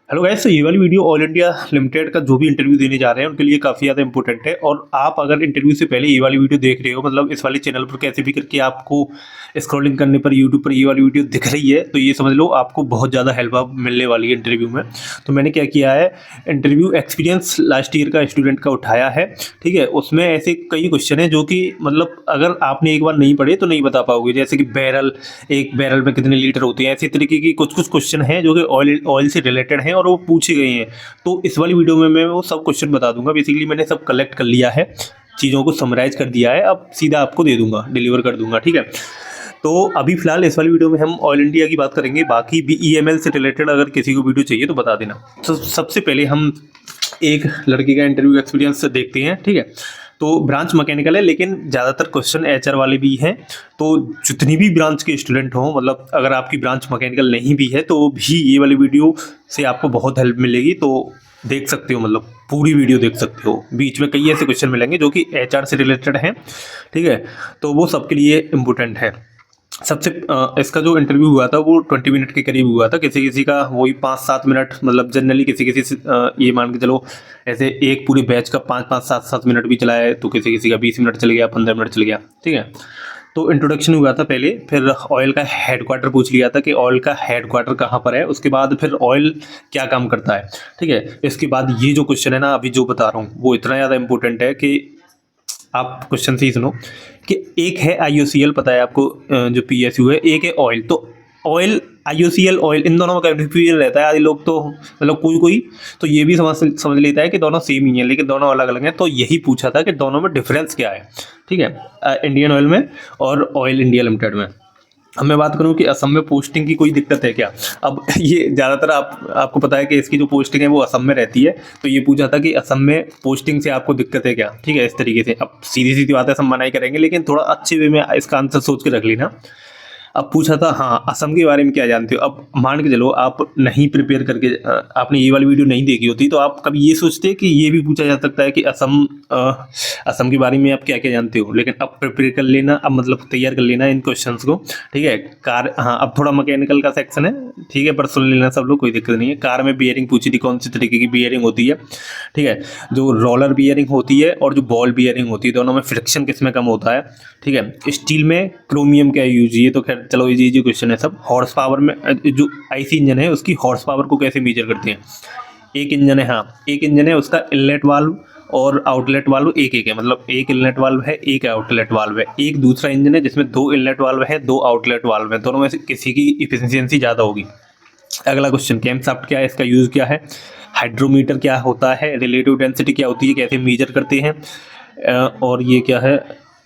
Hello guys, तो ये वाली वीडियो ऑल इंडिया लिमिटेड का जो भी इंटरव्यू देने जा रहे हैं उनके लिए काफ़ी ज़्यादा इंपॉर्टेंट है। और आप अगर इंटरव्यू से पहले ये वाली वीडियो देख रहे हो, मतलब इस वाले चैनल पर कैसे भी करके आपको स्क्रॉलिंग करने पर यूट्यूब पर ये वाली वीडियो दिख रही है, तो ये समझ लो आपको बहुत ज़्यादा हेल्प आप मिलने वाली है इंटरव्यू में। तो मैंने क्या किया है, इंटरव्यू एक्सपीरियंस लास्ट ईयर का स्टूडेंट का उठाया है। ठीक है, उसमें ऐसे कई क्वेश्चन हैं जो कि मतलब अगर आपने एक बार नहीं पढ़े तो नहीं बता पाओगे। जैसे कि बैरल, एक बैरल में कितने लीटर होते हैं, ऐसी तरीके की कुछ कुछ क्वेश्चन हैं जो कि ऑयल से रिलेटेड हैं और वो पूछे गए हैं। तो इस वाली वीडियो में मैं वो सब क्वेश्चन बता दूंगा। बेसिकली मैंने सब कलेक्ट कर लिया है, चीज़ों को समराइज कर दिया है, अब सीधा आपको दे दूंगा, डिलीवर कर दूंगा। ठीक है, तो अभी फिलहाल इस वाली वीडियो में हम ऑयल इंडिया की बात करेंगे। बाकी भी ईएमएल से रिलेटेड अगर किसी को वीडियो चाहिए तो बता देना। तो सबसे पहले हम एक लड़की का इंटरव्यू एक्सपीरियंस देखते हैं। ठीक है, तो ब्रांच मैकेनिकल है, लेकिन ज़्यादातर क्वेश्चन एचआर वाले भी हैं। तो जितनी भी ब्रांच के स्टूडेंट हों, मतलब अगर आपकी ब्रांच मैकेनिकल नहीं भी है तो भी ये वाली वीडियो से आपको बहुत हेल्प मिलेगी। तो देख सकते हो, मतलब पूरी वीडियो देख सकते हो। बीच में कई ऐसे क्वेश्चन मिलेंगे जो कि एचआर से रिलेटेड हैं। ठीक है, तो वो सबके लिए इम्पोर्टेंट है। सबसे इसका जो इंटरव्यू हुआ था वो 20 मिनट के करीब हुआ था। किसी किसी का वही 5-7 मिनट, मतलब जनरली किसी किसी ये मान के चलो, ऐसे एक पूरे बैच का 5-5, 7-7 मिनट भी चला है, तो किसी किसी का 20 मिनट चल गया, 15 मिनट चल गया। ठीक है, तो इंट्रोडक्शन हुआ था पहले, फिर ऑयल का हेडक्वार्टर पूछ लिया था कि ऑयल का हेडक्वार्टर कहाँ पर है। उसके बाद फिर ऑयल क्या काम करता है। ठीक है, इसके बाद ये जो क्वेश्चन है ना, अभी जो बता रहा हूँ वो इतना ज़्यादा इंपॉर्टेंट है कि आप क्वेश्चन से ही सुनो। कि एक है आईओसीएल, पता है आपको, जो पीएसयू है। एक है ऑयल। तो ऑयल, आईओसीएल, ऑयल, इन दोनों में कन्फ्यूजन रहता है। आधे लोग तो मतलब कोई कोई तो ये भी समझ लेता है कि दोनों सेम ही हैं, लेकिन दोनों अलग अलग हैं। तो यही पूछा था कि दोनों में डिफरेंस क्या है। ठीक है, इंडियन ऑयल में और ऑयल इंडिया लिमिटेड में। अब मैं बात करूं कि असम में पोस्टिंग की कोई दिक्कत है क्या। अब ये ज़्यादातर आपको पता है कि इसकी जो पोस्टिंग है वो असम में रहती है। तो ये पूछा था कि असम में पोस्टिंग से आपको दिक्कत है क्या। ठीक है, इस तरीके से। अब सीधी सीधी बात है, असम मना ही करेंगे, लेकिन थोड़ा अच्छे वे में इसका आंसर सोच के रख लेना। अब पूछा था, हाँ, असम के बारे में क्या जानते हो। अब मान के चलो आप नहीं प्रिपेयर करके, आपने ये वाली वीडियो नहीं देखी होती, तो आप कभी ये सोचते कि ये भी पूछा जा सकता है कि असम के बारे में आप क्या क्या जानते हो। लेकिन अब प्रिपेयर कर लेना, अब मतलब तैयार कर लेना इन क्वेश्चंस को। ठीक है, कार, हाँ, अब थोड़ा मैकेनिकल का सेक्शन है। ठीक है, पर सुन लेना सब लोग, कोई दिक्कत नहीं है। कार में बियरिंग पूछी थी, कौन सी तरीके की बियरिंग होती है। ठीक है, जो रोलर बियरिंग होती है और जो बॉल बियरिंग होती है, दोनों में फ्रिक्शन किस में कम होता है। ठीक है, स्टील में क्रोमियम क्या यूज, ये तो खैर चलो इजी क्वेश्चन है सब। हॉर्स पावर में जो आईसी इंजन है उसकी हॉर्स पावर को कैसे मेजर करते हैं। एक इंजन है, हाँ, एक इंजन है, उसका इनलेट वाल्व और आउटलेट वाल्व एक एक है। मतलब एक इनलेट वाल्व है, एक आउटलेट वाल्व है। एक दूसरा इंजन है जिसमें 2 इनलेट वाल्व है, 2 आउटलेट वाल्व है। दोनों में से किसी की इफिशियंसी ज़्यादा होगी। अगला क्वेश्चन, कैमशाफ्ट क्या है, इसका यूज़ क्या है। हाइड्रोमीटर क्या होता है, रिलेटिव डेंसिटी क्या होती है, कैसे मेजर करते हैं। और ये क्या है,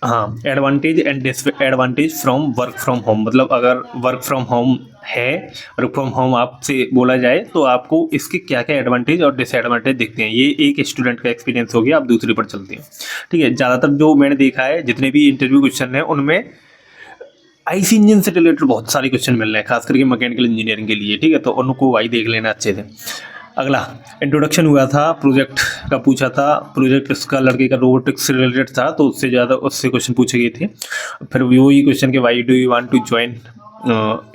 हाँ, advantage and disadvantage from work from home. मतलब अगर वर्क फ्रॉम होम है, वर्क फ्रॉम होम आपसे बोला जाए तो आपको इसके क्या क्या एडवांटेज और डिसएडवांटेज दिखते हैं। ये एक स्टूडेंट का एक्सपीरियंस हो गया। आप दूसरे पर चलते हैं। ठीक है, ज़्यादातर जो मैंने देखा है, जितने भी इंटरव्यू क्वेश्चन हैं उनमें आईसी इंजन से रिलेटेड बहुत सारे क्वेश्चन मिल रहे हैं, खास करके मैकेनिकल इंजीनियरिंग के लिए। ठीक है, तो उनको वही देख लेना अच्छे से। अगला इंट्रोडक्शन हुआ था, प्रोजेक्ट का पूछा था। प्रोजेक्ट इसका लड़के का रोबोटिक्स से रिलेटेड था, तो उससे ज़्यादा उससे क्वेश्चन पूछे गए थे। फिर वही क्वेश्चन के why do you want to join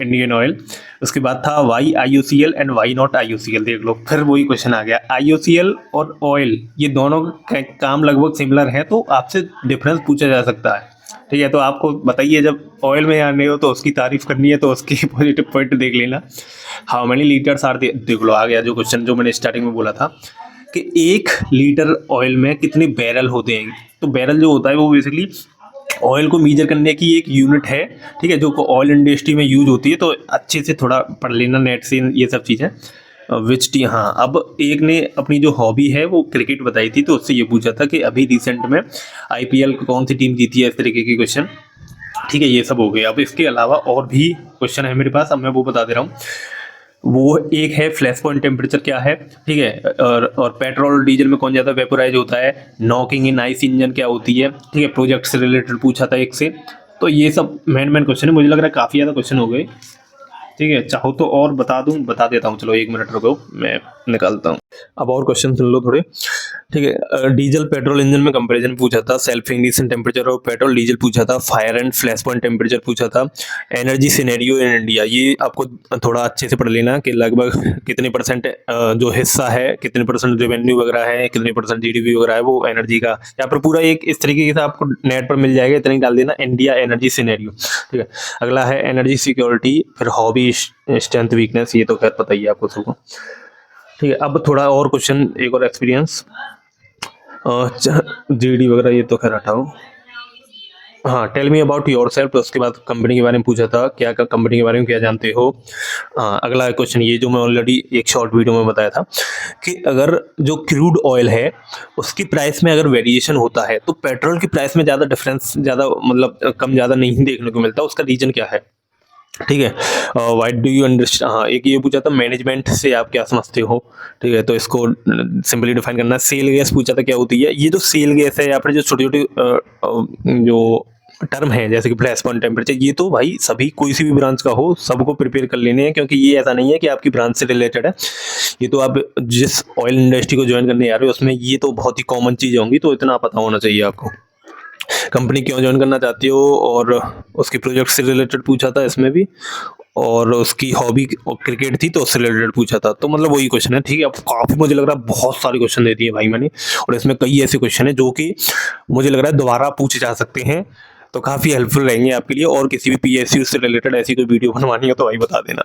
Indian Oil. उसके बाद था why IOCL and why not IOCL. देख लो, फिर वही क्वेश्चन आ गया। आईओसीएल और ऑयल, ये दोनों का काम लगभग सिमिलर है, तो आपसे डिफरेंस पूछा जा सकता है। ठीक है, तो आपको बताइए, जब ऑयल में आने हो तो उसकी तारीफ करनी है, तो उसकी पॉजिटिव पॉइंट देख लेना। हाउ मेनी लीटर्स आर, देख लो आ गया जो क्वेश्चन जो मैंने स्टार्टिंग में बोला था कि 1 लीटर ऑयल में कितने बैरल होते हैं। तो बैरल जो होता है वो बेसिकली ऑयल को मीजर करने की एक यूनिट है। ठीक है, जो ऑयल इंडस्ट्री में यूज होती है। तो अच्छे से थोड़ा पढ़ लेना नेट से ये सब चीज़ें। विच टी, हाँ, अब एक ने अपनी जो हॉबी है वो क्रिकेट बताई थी, तो उससे ये पूछा था कि अभी रिसेंट में आईपीएल कौन सी टीम जीती है, इस तरीके के क्वेश्चन। ठीक है, ये सब हो गए। अब इसके अलावा और भी क्वेश्चन है मेरे पास, अब मैं वो बता दे रहा हूँ। वो एक है फ्लैश पॉइंट टेम्परेचर क्या है। ठीक है, और पेट्रोल और डीजल में कौन ज़्यादा वेपोराइज होता है। नॉकिंग इन आईसी इंजन क्या होती है। ठीक है, प्रोजेक्ट से रिलेटेड पूछा था एक से। तो ये सब मेन क्वेश्चन है। मुझे लग रहा है काफ़ी ज़्यादा क्वेश्चन हो गए। ठीक है, चाहो तो और बता दूं, बता देता हूँ। चलो 1 मिनट रुको, मैं निकालता हूँ। अब और क्वेश्चन सुन लो थोड़े। ठीक है। डीजल पेट्रोल इंजन में कंपैरिजन पूछा था, सेल्फ इग्निशन टेम्परेचर और पेट्रोल डीजल पूछा था, fire and flash point temperature पूछा था, एनर्जी सिनेरियो इन इंडिया, ये आपको थोड़ा अच्छे से पढ़ लेना कि लगभग कितने परसेंट जो हिस्सा है, कितने परसेंट रेवेन्यू वगैरह है, कितने परसेंट जीडीपी वगैरह है वो एनर्जी का, यहाँ पर पूरा एक इस तरीके से आपको नेट पर मिल जाएगा, इतना ही डाल देना इंडिया एनर्जी सिनेरियो। ठीक है। अगला है एनर्जी सिक्योरिटी, फिर हॉबी, स्ट्रेंथ, वीकनेस, ये तो खैर पता ही है आपको सबको। ठीक है। अब थोड़ा और क्वेश्चन, एक और एक्सपीरियंस, जीडी वगैरह ये तो खैर हटाओ। हाँ, tell me about yourself, तो उसके बाद कंपनी के बारे में पूछा था, क्या कंपनी के बारे में क्या जानते हो। हाँ, अगला क्वेश्चन ये जो मैं ऑलरेडी एक शॉर्ट वीडियो में बताया था कि अगर जो क्रूड ऑयल है उसकी प्राइस में अगर वेरिएशन होता है तो पेट्रोल की प्राइस में ज़्यादा डिफरेंस, ज़्यादा मतलब कम ज़्यादा नहीं देखने को मिलता, उसका रीजन क्या है। ठीक है। व्हाई डू यू अंडरस्टैंड, हाँ एक ये पूछा था मैनेजमेंट से आप क्या समझते हो। ठीक है, तो इसको सिंपली डिफाइन करना। सेल गैस पूछा था क्या होती है। ये जो सेल गैस है या फिर जो छोटी छोटी जो टर्म है जैसे कि फ्लैश पॉइंट टेम्परेचर, ये तो भाई सभी कोई सी भी ब्रांच का हो सबको प्रिपेयर कर लेने हैं, क्योंकि ये ऐसा नहीं है कि आपकी ब्रांच से रिलेटेड है, ये तो आप जिस ऑयल इंडस्ट्री को ज्वाइन करने आ रहे हो उसमें ये तो बहुत ही कॉमन चीज़ होंगी, तो इतना पता होना चाहिए आपको। कंपनी क्यों ज्वाइन करना चाहती हो और उसके प्रोजेक्ट से रिलेटेड पूछा था इसमें भी, और उसकी हॉबी क्रिकेट थी तो उससे रिलेटेड पूछा था। तो मतलब वही क्वेश्चन है। ठीक है। अब काफ़ी मुझे लग रहा है बहुत सारे क्वेश्चन दे दिए भाई मैंने, और इसमें कई ऐसे क्वेश्चन है जो कि मुझे लग रहा है दोबारा पूछे जा सकते हैं, तो काफ़ी हेल्पफुल रहेंगे आपके लिए। और किसी भी पीएसयू से रिलेटेड ऐसी कोई वीडियो बनवानी हो तो भाई बता देना।